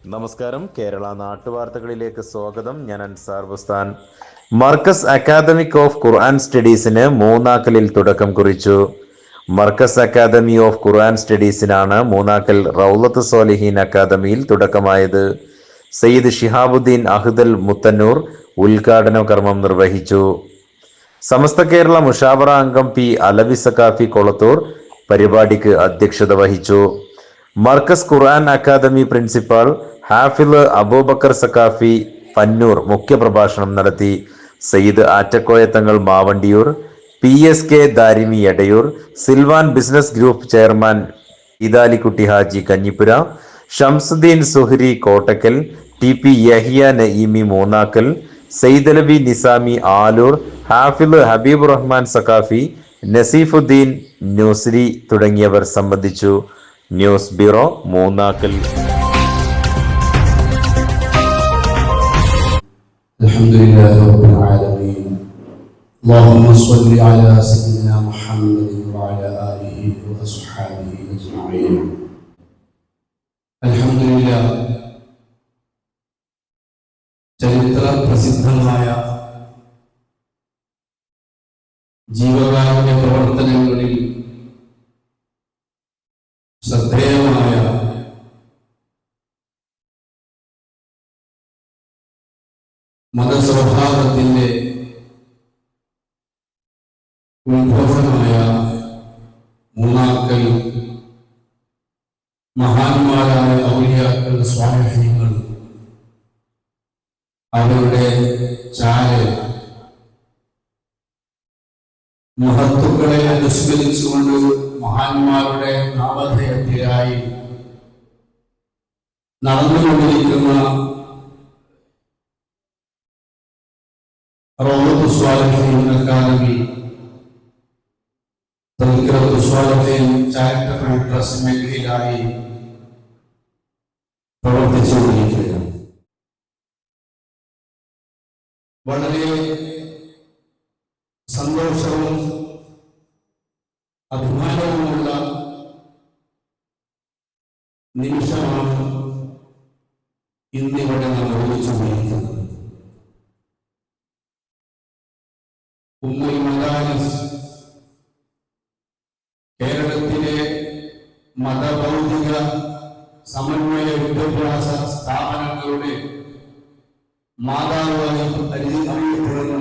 നമസ്കാരം. കേരള നാട്ടുവാർത്തകളിലേക്ക് സ്വാഗതം. ഞാൻ അൻസാർ ബുസ്താൻ. മർക്കസ് അക്കാദമിക് ഓഫ് ഖുർആൻ സ്റ്റഡീസിന് മൂന്നാക്കലിൽ തുടക്കം കുറിച്ചു. മർക്കസ് അക്കാദമി ഓഫ് ഖുർആൻ സ്റ്റഡീസിനാണ് മൂന്നാക്കൽ റൗളത്ത് സ്വാലിഹീൻ അക്കാദമിയിൽ തുടക്കമായത്. സയ്യിദ് ഷിഹാബുദ്ദീൻ അഹ്ദൽ മുത്തന്നൂർ ഉദ്ഘാടന കർമ്മം നിർവഹിച്ചു. സമസ്ത കേരള മുഷാവറ അംഗം പി അലവി സഖാഫി കൊളത്തൂർ പരിപാടിക്ക് അധ്യക്ഷത വഹിച്ചു. മർക്കസ് ഖുർആൻ അക്കാദമി പ്രിൻസിപ്പാൾ ഹാഫിള് അബൂബക്കർ സഖാഫി പന്നൂർ മുഖ്യപ്രഭാഷണം നടത്തി. Sayyid Attakoyathangal Mavandiyur, PSK Darimi Edayur, Silvan business group chairman Idalikutty Haji Kanjippura, Shamsuddin Zuhri Kottakkal, TP Yahya Naeemi Moonnakkal, Sayyidalavi Nizami Aloor, Hafiz Habib Rahman Saqafi, Naseefuddin Nusri തുടങ്ങിയവർ സംബന്ധിച്ചു. News bureau Moonnakkal. അൽഹംദുലില്ലാഹി റബ്ബിൽ ആലമീൻ. അല്ലാഹുമ്മ സ്വല്ലി അലാ സയ്യിദിനാ മുഹമ്മദിൻ വഅലാ ആലിഹി വഅസ്ഹാബിഹി അജ്മഈൻ. അൽഹംദുലില്ലാഹ്, ചരിത്ര പ്രസിദ്ധമായ ജീവകാരുണ്യ പ്രവർത്തനങ്ങളിൽ ശ്രദ്ധേയമായ മതസൗഹാർദ്ദത്തിന്റെ ഉത്ഭവമായ മൂന്നാക്കൽ മഹാന്മാരായ ഔലിയാക്കൾ, സ്വാലിഹീങ്ങൾ അവരുടെ ചാല് മഹത്തുക്കളെ അനുസ്മരിച്ചുകൊണ്ട് മഹാന്മാരുടെ നാമധേയത്തിലായി നടന്നുകൊണ്ടിരിക്കുന്ന റൗളത്ത് സ്വാലിഹീൻ അക്കാദമി തദ്കിറത്തു സ്വാലിഹീൻ ചാരിറ്റബിൾ ട്രസ്റ്റ് മേഖലയിലായി പ്രവർത്തിച്ചുകൊണ്ടിരിക്കുകയാണ്. വളരെ സന്തോഷവും അഭിമാനവുമുള്ള നിമിഷമാണ് ഇന്നിവിടെ നാം നിർവഹിച്ചുകൊണ്ടിരിക്കുന്നത്. ഉമ്മുൽ മദാരിസ് കേരളത്തിലെ മതഭൗതിക സമന്വയ വിദ്യാഭ്യാസ സ്ഥാപനങ്ങളുടെ മാതാവായി അറിയപ്പെടുന്ന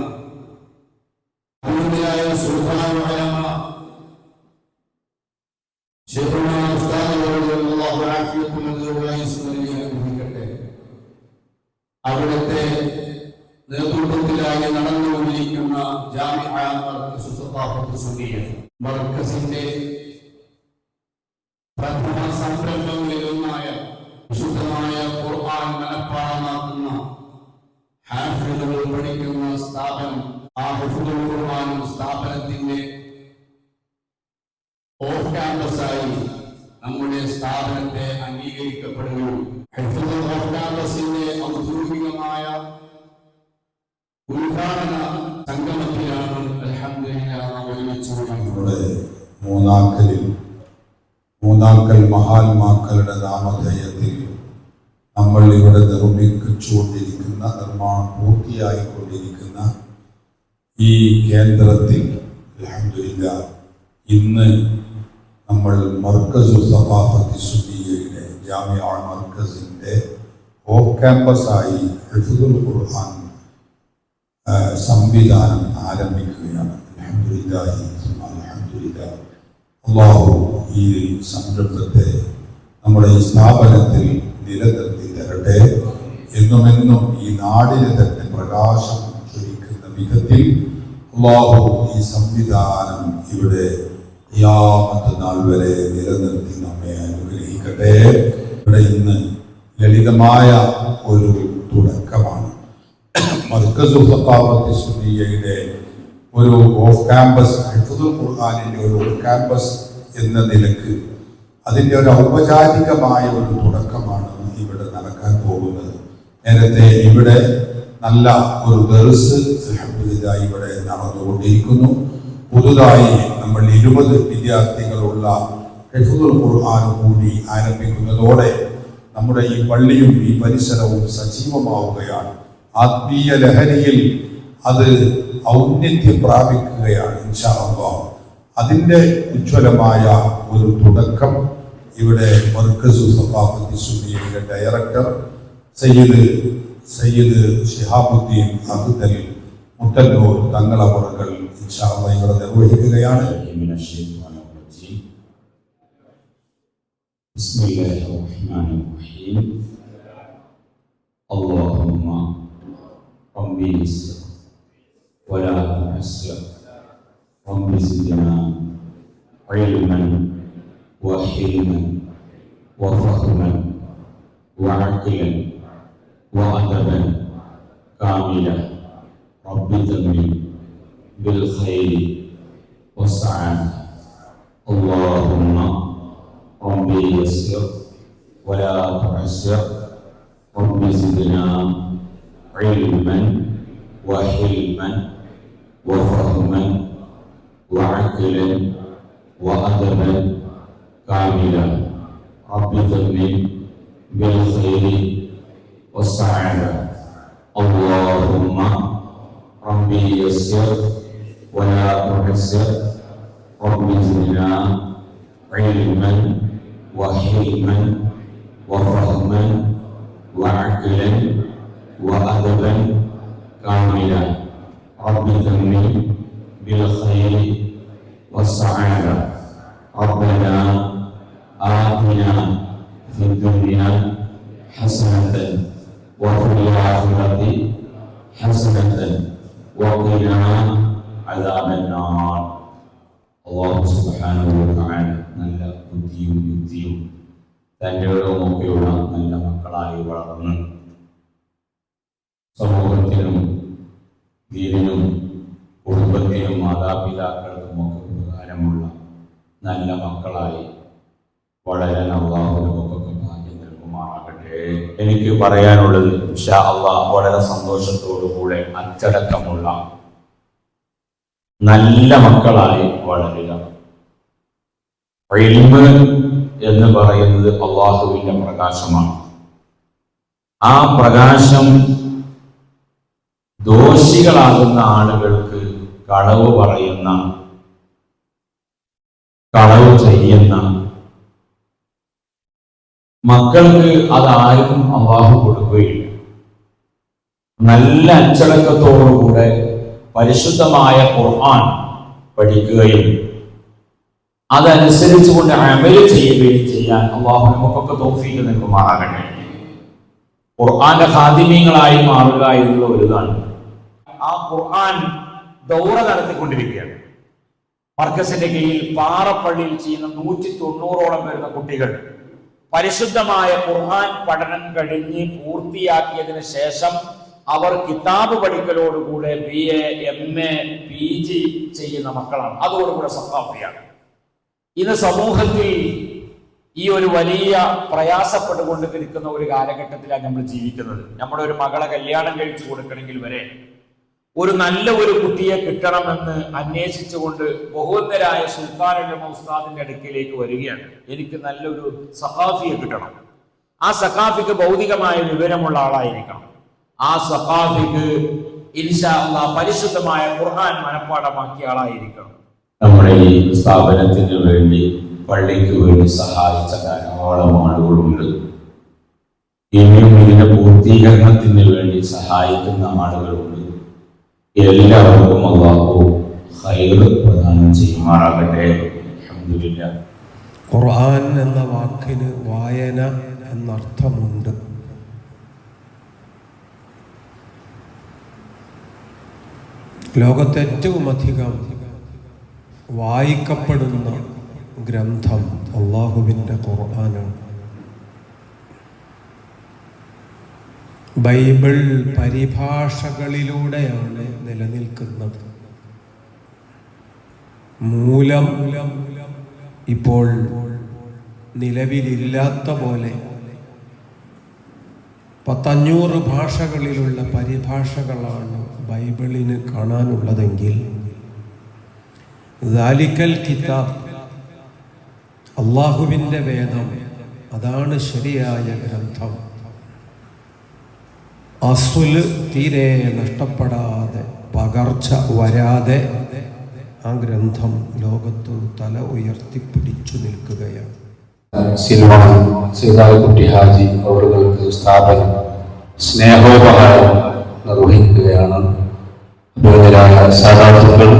സുൽത്താൻ ഉലമ ശൈഖുനാ ഉസ്താദ് റളിയല്ലാഹു അനുഗ്രഹിക്കട്ടെ, അവിടുത്തെ നേതൃത്വത്തിലായി നടന്നുകൊണ്ടിരിക്കുന്ന ജാമിഅ മർകസ് സഖാഫത്ത് സുന്നിയ മർകസിന്റെ പ്രഥമ സംരംഭങ്ങളിലൊന്നായ വിശുദ്ധമായ ഖുർആൻ മനഃപ്പാഠമാക്കുന്ന ഹാഫിളുകൾ പഠിക്കുന്ന സ്ഥാപനം, ആ ഹിഫ്ദുൽ ഖുർആൻ സ്ഥാപനത്തിന്റെ ഓഫ് ക്യാമ്പസായി നമ്മുടെ സ്ഥാപനത്തെ അംഗീകരിക്കപ്പെടുകയും ഹിഫ്ദുൽ ഓഫ് ക്യാമ്പസിന്റെ ഔദ്യോഗികമായ ഉദ്ഘാടന സംഗമത്തിലാണ് അൽഹംദുലില്ലാഹ് ഒരുമിച്ചുകൂടി മൂന്നാക്കൽ മഹാത്മാക്കളുടെ നാമധേയത്തിൽ നമ്മൾ ഇവിടെ നിർമ്മിച്ചുകൊണ്ടിരിക്കുന്ന, നിർമ്മാണം പൂർത്തിയായിക്കൊണ്ടിരിക്കുന്ന ഈ കേന്ദ്രത്തിൽ അൽഹംദുലില്ലാഹ് ഇന്ന് നമ്മൾ മർകസു സഖാഫത്തി സുന്നിയയുടെ ജാമിഅ മർകസിന്റെ ഓഫ് ക്യാമ്പസായി ഹിഫ്ദുൽ ഖുർആൻ സംവിധാനം ആരംഭിക്കുകയാണ്. അൽഹംദുലില്ലാഹി അൽഹംദുലില്ലാഹ്. അല്ലാഹു ഈ സംരംഭത്തെ നമ്മുടെ ഈ സ്ഥാപനത്തിൽ നിലനിർത്തി തരട്ടെ. എന്നുമെന്നും ഈ നാടിന് തന്നെ പ്രകാശം ചൊരിക്കുന്ന വിധത്തിൽ അല്ലാഹു ഈ സംവിധാനം ഇവിടെ ഖിയാമത്ത് നാൾ വരെ നിലനിർത്തി നമ്മെ അനുഗ്രഹിക്കട്ടെ. ഇവിടെ ഇന്ന് ലളിതമായ ഒരു തുടക്കമാണ്. മർകസു സഖാഫത്തി സുന്നിയയുടെ ഒരു ഓഫ് ക്യാമ്പസ്, ഹിഫ്ദുൽ ഖുർആനിന്റെ ഒരു ഓഫ് ക്യാമ്പസ് എന്ന നിലക്ക് അതിൻ്റെ ഒരു ഔപചാരികമായ ഒരു തുടക്കമാണ് ഇവിടെ നടക്കാൻ പോകുന്നത്. നേരത്തെ ഇവിടെ നല്ല ഒരു ദർസ് അൽഹംദുലില്ലാഹ് ഇവിടെ നടന്നുകൊണ്ടിരിക്കുന്നു. പുതുതായി നമ്മൾ 20 വിദ്യാർത്ഥികളുള്ള ഹിഫ്ദുൽ ഖുർആൻ കൂടി ആരംഭിക്കുന്നതോടെ നമ്മുടെ ഈ പള്ളിയും ഈ പരിസരവും സജീവമാവുകയാണ്. ആത്മീയ ലഹരിയിൽ അത് ഔന്നത്യം പ്രാപിക്കുകയാണ്. ഇൻഷാ അല്ലാഹ് അതിൻ്റെ ഉജ്ജ്വലമായ ഒരു തുടക്കം ഇവിടെ മർക്കസു സഖാഫത്തി സുന്നിയുടെ ഡയറക്ടർ സയ്യിദ് ശിഹാബുദ്ദീൻ അഖ്തൽ മുത്തന്നൂർ തങ്ങളവറുകൾ ഇൻഷാ അല്ലാഹ് ഇവിടെ നിർവഹിക്കുകയാണ്. ബിസ്മില്ലാഹിർ അല്ലാഹുമ്മ റബ്ബി വലാ തുഅസ്സിർ റബ്ബി സിദ്നാ ഇൽമൻ വഹിൽമൻ വഫഹ്മൻ വഅഖ്ലൻ വഅദബൻ കാമിലൻ റബ്ബി തമ്മിൻ ബിൽ ഖൈരി വസ്സഅദ അല്ലാഹുമ്മ റബ്ബി യസ്സിർ വലാ തുഅസ്സിർ റബ്ബി സിദ്നാ ഇൽമൻ വഹിൽമൻ വഫഹ്മൻ വഅഖ്ലൻ വഅദബൻ കാമിലൻ റബ്ബി തമ്മിൻ ബിൽ ഖൈരി വസ്സഅദ അല്ലാഹുമ്മ റബ്ബി യസ്സിർ വലാ തുഅസ്സിർ റബ്ബി സിദ്നാ ഇൽമൻ വഹിൽമൻ വഫഹ്മൻ വഅഖ്ലൻ വഅദബൻ കാമിലൻ റബ്ബി തമ്മിൻ ബിൽ ഖൈരി വസ്സഅദ റബ്ബനാ ആതിനാ ഫിദ് ദുനിയാ ഹസനതൻ വഫിൽ ആഖിറതി ഹസനതൻ വഖിനാ അദാബന്നാർ. അല്ലാഹു സുബ്ഹാനഹു വ തആല നല്ല ബുദ്ധിയും യുക്തിയും തൻ്റെ ഒക്കെയുള്ള നല്ല മക്കളായി വളർന്ന് സമൂഹത്തിനും ദീനിനും കുടുംബത്തിനും മാതാപിതാക്കൾക്കും ഒക്കെ ഉപകാരമുള്ള നല്ല മക്കളായി വളരാൻ അല്ലാഹു നമുക്കൊക്കെ ഭാഗ്യം നൽകുമാറാകട്ടെ. എനിക്ക് പറയാനുള്ളത് ഇൻഷാ അല്ലാഹ് വളരെ സന്തോഷത്തോടുകൂടെ അച്ചടക്കമുള്ള നല്ല മക്കളായി വളരുക. ഇൽമ് എന്ന് പറയുന്നത് അല്ലാഹുവിന്റെ പ്രകാശമാണ്. ആ പ്രകാശം ദോഷികളാകുന്ന ആളുകൾക്ക് കളവ് പറയുന്ന, കളവ് ചെയ്യുന്ന മക്കൾക്ക് അതാരും അല്ലാഹു കൊടുക്കുകയില്ല. നല്ല അച്ചടക്കത്തോടുകൂടെ പരിശുദ്ധമായ ഖുർആൻ പഠിക്കുകയും അതനുസരിച്ചുകൊണ്ട് അമല് ചെയ്യുകയും ചെയ്യാൻ അല്ലാഹു നമുക്കൊക്കെ തൗഫീഖ് നൽകുമാറാകട്ടെ. ഖുർആന്റെ ഖാദിമീങ്ങളായി മാറുക എന്നുള്ള ഒരിതാണ്. ആ ഖുർആൻ ദൗറ നടത്തിക്കൊണ്ടിരിക്കുകയാണ്. മർക്കസിന്റെ കീഴിൽ പാറപ്പള്ളിയിൽ ചെയ്യുന്ന 190ഓളം വരുന്ന കുട്ടികൾ പരിശുദ്ധമായ ഖുർആൻ പഠനം കഴിഞ്ഞ് പൂർത്തിയാക്കിയതിനു ശേഷം അവർ കിതാബ് പഠിക്കലോടുകൂടെ BA, MA, PG ചെയ്യുന്ന മക്കളാണ്. അതോടുകൂടെ സഖാഫിയാണ്. ഇന്ന് സമൂഹത്തിൽ ഈ ഒരു വലിയ പ്രയാസപ്പെട്ടുകൊണ്ട് നിൽക്കുന്ന ഒരു കാലഘട്ടത്തിലാണ് നമ്മൾ ജീവിക്കുന്നത്. നമ്മുടെ ഒരു മകളെ കല്യാണം കഴിച്ചു കൊടുക്കണമെങ്കിൽ വരെ ഒരു നല്ല ഒരു കുട്ടിയെ കിട്ടണമെന്ന് അന്വേഷിച്ചുകൊണ്ട് ബഹുവന്നരായ സുൽത്താൻ ഉസ്താദിന്റെ അടുക്കിലേക്ക് വരികയാണ്. എനിക്ക് നല്ലൊരു സഖാഫിയെ കിട്ടണം. ആ സഖാഫിക്ക് ഭൗതികമായ വിവരമുള്ള ആളായിരിക്കണം. ആ സഖാഫിക്ക് ഇൻഷാ അല്ലാഹ് പരിശുദ്ധമായ ഖുർആൻ മനഃപ്പാഠമാക്കിയ ആളായിരിക്കണം. നമ്മുടെ ഈ സ്ഥാപനത്തിന് വേണ്ടി, പള്ളിക്ക് വേണ്ടി സഹായിച്ച ധാരാളം ആളുകളുണ്ട്. ഇനിയും ഇതിന്റെ പൂർത്തീകരണത്തിന് വേണ്ടി സഹായിക്കുന്ന ആളുകളുണ്ട്. എല്ലാവർക്കും അല്ലാഹു ഖൈർ പ്രദാനം ചെയ്യുമാറാകട്ടെ. അൽഹംദുലില്ലാഹ്. ഖുർആൻ എന്ന വാക്കിന് വായന എന്നർത്ഥമുണ്ട്. ലോകത്തെ ഏറ്റവും അധികം വായിക്കപ്പെടുന്ന ഗ്രന്ഥം അല്ലാഹുവിൻ്റെ ഖുർആനാണ്. ബൈബിൾ പരിഭാഷകളിലൂടെയാണ് നിലനിൽക്കുന്നത്. മൂലം ഇപ്പോൾ നിലവിലില്ലാത്ത പോലെ 500 ഭാഷകളിലുള്ള പരിഭാഷകളാണ് ബൈബിളിന് കാണാനുള്ളതെങ്കിൽ ദാലിക്കൽ കിതാബ്, അള്ളാഹുവിൻ്റെ വേദം, അതാണ് ശരിയായ ഗ്രന്ഥം. അസ്ല് തീരെ നഷ്ടപ്പെടാതെ, പകർച്ച വരാതെ ആ ഗ്രന്ഥം ലോകത്ത് തല ഉയർത്തിപ്പിടിച്ചു നിൽക്കുകയാണ്. സിൽവാൻ സീതാകുട്ടി ഹാജി അവർക്ക് സ്ഥാപനം സ്നേഹോപഹാരം നിർവഹിക്കുകയാണ്. ബഹുമാനരായ സാധാത്തുക്കൾ,